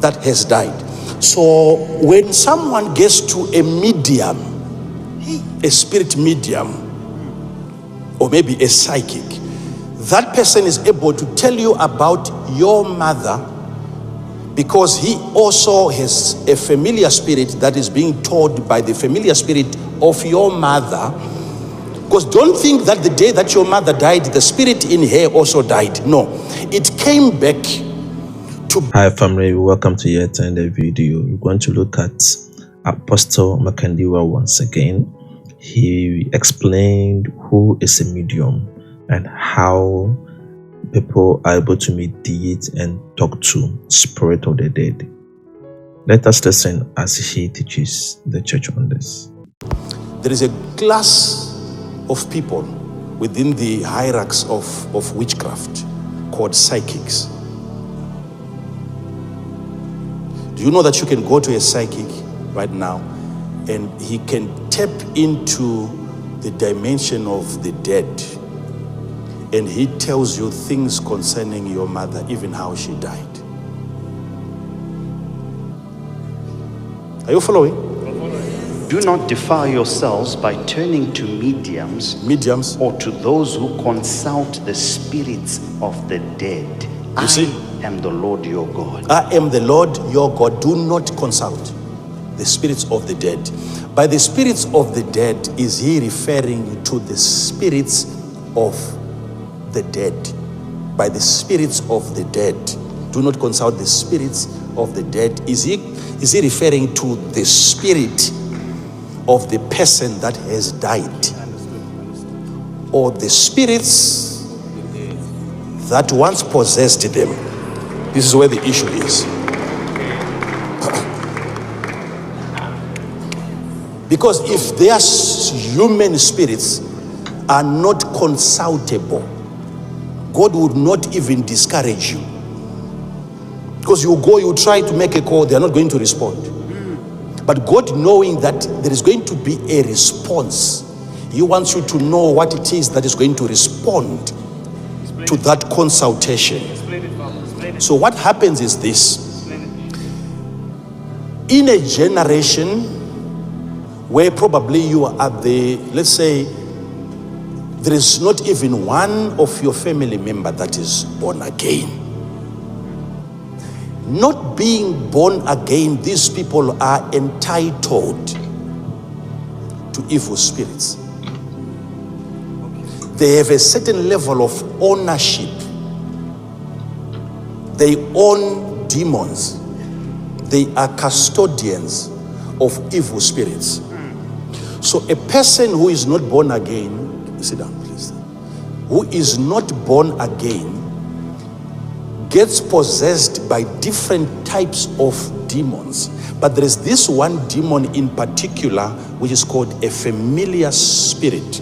that has died. So when someone gets to a medium, a spirit medium, or maybe a psychic, that person is able to tell you about your mother, because he also has a familiar spirit that is being told by the familiar spirit of your mother. Because don't think that the day that your mother died, the spirit in her also died. No, it came back to... Hi family, welcome to yet another video. We're going to look at Apostle Makandiwa once again. He explained who is a medium and how people are able to mediate and talk to spirit of the dead. Let us listen as he teaches the church on this. There is a class of people within the hierarchies of witchcraft called psychics. Do you know that you can go to a psychic right now and he can tap into the dimension of the dead, and he tells you things concerning your mother, even how she died? Are you following? Do not defile yourselves by turning to mediums or to those who consult the spirits of the dead. I am the Lord your God. I am the Lord your God. Do not consult the spirits of the dead. By the spirits of the dead, is he referring to the spirits of the dead? By the spirits of the dead, do not consult the spirits of the dead. Is he referring to the spirit of the person that has died, or the spirits that once possessed them? This is where the issue is. Because if their human spirits are not consultable, God would not even discourage you. Because you go, you try to make a call, they are not going to respond. But God, knowing that there is going to be a response, he wants you to know what it is that is going to respond to that consultation. So what happens is this: in a generation where probably you are let's say, there is not even one of your family member that is born again. Not being born again, these people are entitled to evil spirits. They have a certain level of ownership. They own demons. They are custodians of evil spirits. So a person who is not born again, sit down please, who is not born again gets possessed by different types of demons. But there is this one demon in particular which is called a familiar spirit.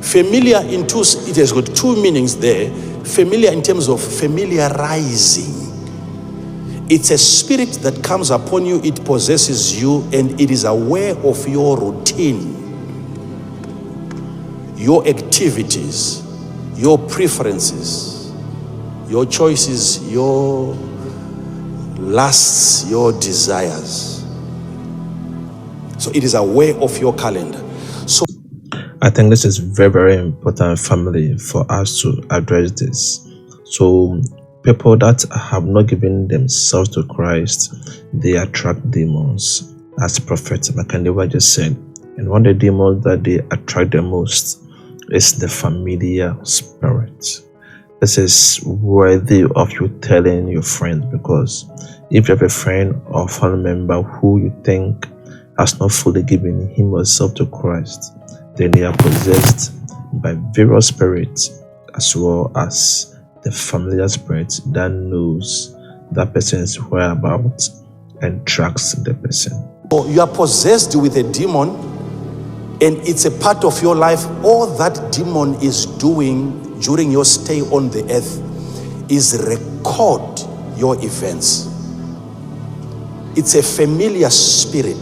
Familiar it has got two meanings there. Familiar in terms of familiarizing. It's a spirit that comes upon you, it possesses you, and it is aware of your routine, your activities, your preferences, your choices, your lusts, your desires. So it is aware of your calendar. So I think this is very, very important, family, for us to address this. So people that have not given themselves to Christ, they attract demons, as Prophet Makandiwa just said. And one of the demons that they attract the most is the familiar spirit. This is worthy of you telling your friends, because if you have a friend or family member who you think has not fully given him or herself to Christ, then they are possessed by various spirits, as well as the familiar spirit that knows that person's whereabouts and tracks the person. So you are possessed with a demon, and it's a part of your life. All that demon is doing during your stay on the earth is record your events. It's a familiar spirit.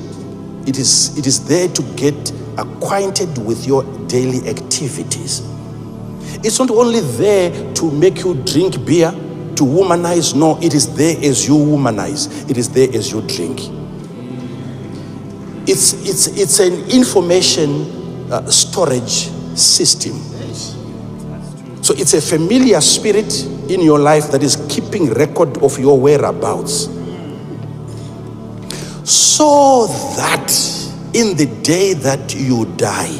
It is there to get acquainted with your daily activities. It's not only there to make you drink beer, to womanize. No, it is there as you womanize. It is there as you drink. It's an information storage system. So it's a familiar spirit in your life that is keeping record of your whereabouts. So that in the day that you die,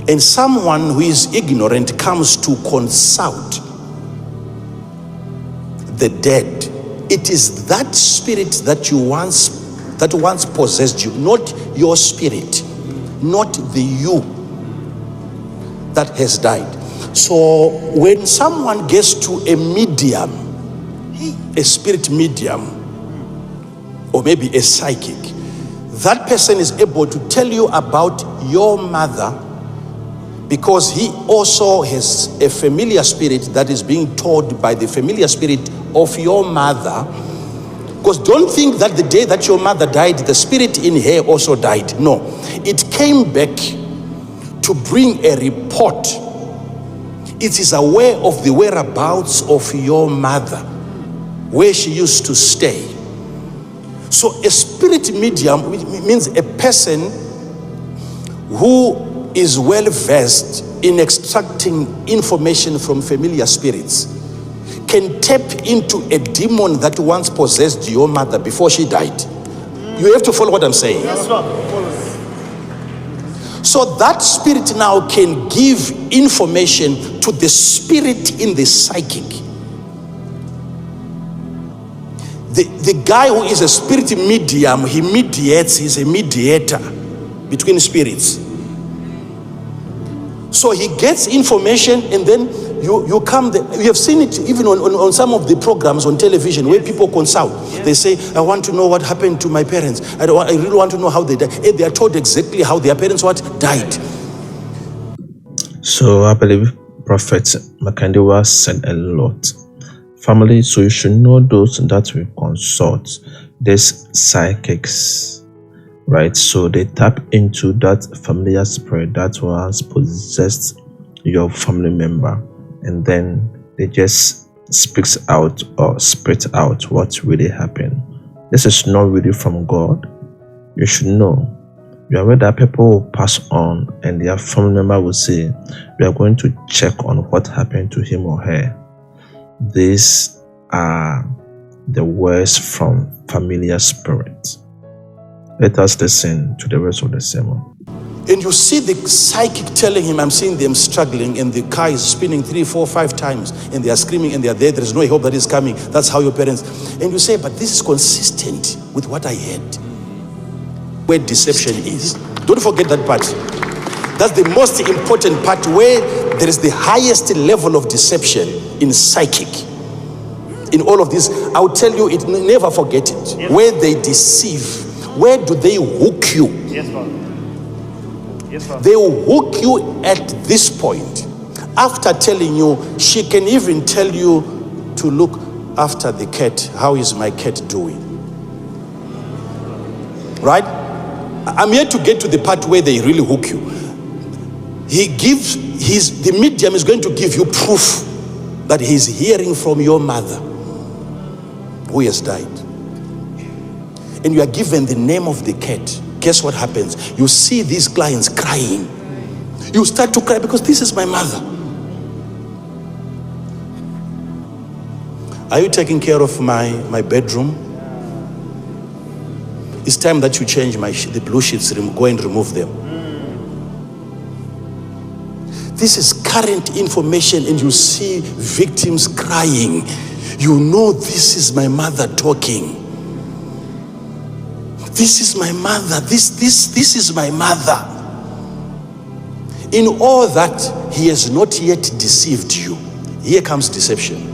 and someone who is ignorant comes to consult the dead, it is that spirit that once possessed you, not your spirit, not the you that has died. So when someone gets to a medium, a spirit medium, or maybe a psychic, that person is able to tell you about your mother, because he also has a familiar spirit that is being told by the familiar spirit of your mother. Because don't think that the day that your mother died, the spirit in her also died. No, it came back to bring a report. It is aware of the whereabouts of your mother, where she used to stay. So a spirit medium means a person who is well versed in extracting information from familiar spirits, can tap into a demon that once possessed your mother before she died. You have to follow what I'm saying. Yes, sir. So that spirit now can give information to the spirit in the psychic. The guy who is a spirit medium, he mediates, he's a mediator between spirits. So he gets information, and then you come there. You have seen it even on some of the programs on television where people consult. They say, I want to know what happened to my parents. I really want to know how they died. And they are told exactly how their parents died. So I believe Prophet Makandiwa said a lot. Family, so you should know those that we consult, these psychics, right? So they tap into that familiar spirit that once possessed your family member, and then they just speaks out or spit out what really happened. This is not really from God. You should know. You are aware that people will pass on and their family member will say, we are going to check on what happened to him or her. These are the words from familiar spirits. Let us listen to the rest of the sermon. And you see the psychic telling him, I'm seeing them struggling, and the car is spinning 3, 4, 5 times, and they are screaming, and they are there. There is no hope that is coming. That's how your parents. And you say, but this is consistent with what I heard. Where deception is. Don't forget that part. That's the most important part, where there is the highest level of deception in psychic. In all of this, I'll tell you, never forget it. Yes. Where they deceive, where do they hook you? Yes, Father. Yes, Father. They will hook you at this point. After telling you, she can even tell you to look after the cat. How is my cat doing? Right? I'm here to get to the part where they really hook you. The medium is going to give you proof that he's hearing from your mother who has died. And you are given the name of the cat. Guess what happens? You see these clients crying. You start to cry because this is my mother. Are you taking care of my bedroom? It's time that you change the blue sheets, go and remove them. This is current information, and you see victims crying. You know, this is my mother talking. This is my mother. This is my mother. In all that, he has not yet deceived you. Here comes deception.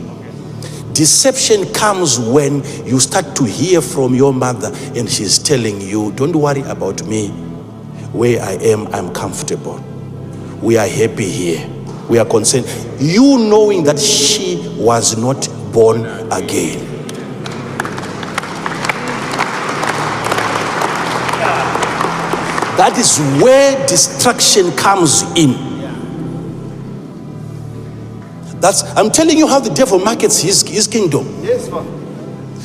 Deception comes when you start to hear from your mother and she's telling you, don't worry about me. Where I am, I'm comfortable. We are happy here. We are concerned. You knowing that she was not born again. That is where destruction comes in. I'm telling you how the devil markets his kingdom. Yes, Father.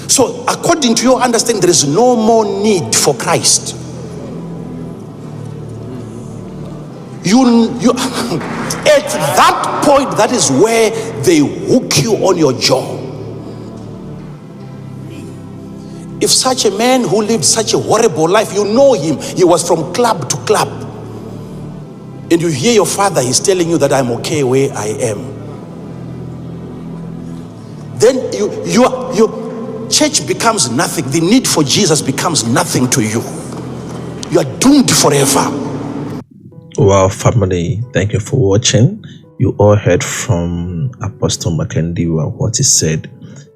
So according to your understanding, there is no more need for Christ. You at that point, that is where they hook you on your jaw. If such a man who lived such a horrible life, you know him, he was from club to club, and you hear your father, he's telling you that I'm okay where I am, then your church becomes nothing. The need for Jesus becomes nothing to you. You are doomed forever. Well, family, thank you for watching. You all heard from Apostle Makandiwa. What he said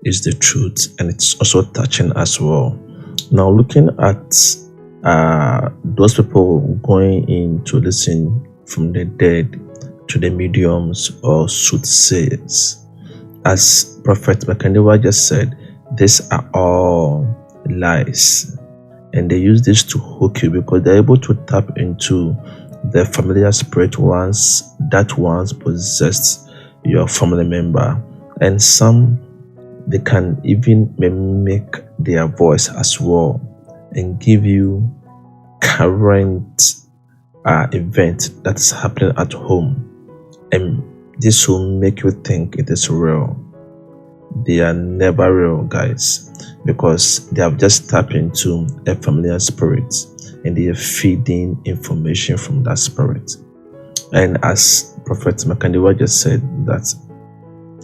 is the truth, and it's also touching as well. Now, looking at those people going in to listen from the dead to the mediums or soothsayers, as Prophet Makandiwa just said, these are all lies, and they use this to hook you because they're able to tap into the familiar spirit once possessed your family member, and some they can even mimic their voice as well and give you current event that's happening at home, and this will make you think it is real. They are never real, guys, because they have just tapped into a familiar spirit and they are feeding information from that spirit. And as Prophet Makandiwa just said, that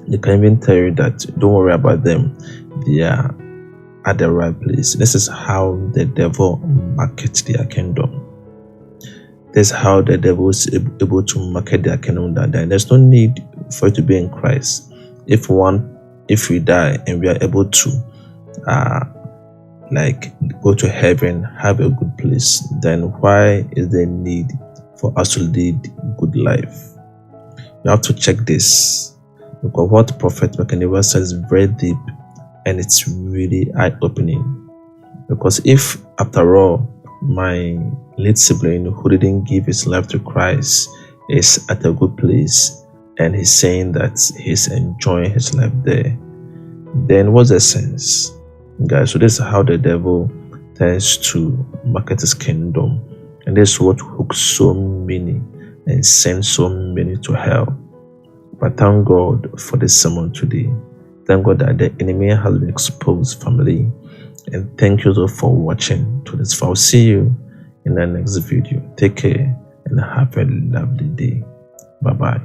they can even tell you that don't worry about them, they are at the right place. This is how the devil markets their kingdom. This is how the devil is able to market their kingdom, that there's no need for you to be in Christ. If we die and we are able to go to heaven, have a good place, then why is there need for us to lead good life? You have to check this, because what Prophet Makandiwa says is very deep and it's really eye-opening. Because if after all my late sibling who didn't give his life to Christ is at a good place and he's saying that he's enjoying his life there, then what's the sense, guys? So this is how the devil tends to market his kingdom, and this is what hooks so many and sends so many to hell. But thank God for this sermon today. Thank God that the enemy has been exposed, family, and thank you all for watching to this. I'll see you in the next video. Take care and have a lovely day. Bye bye.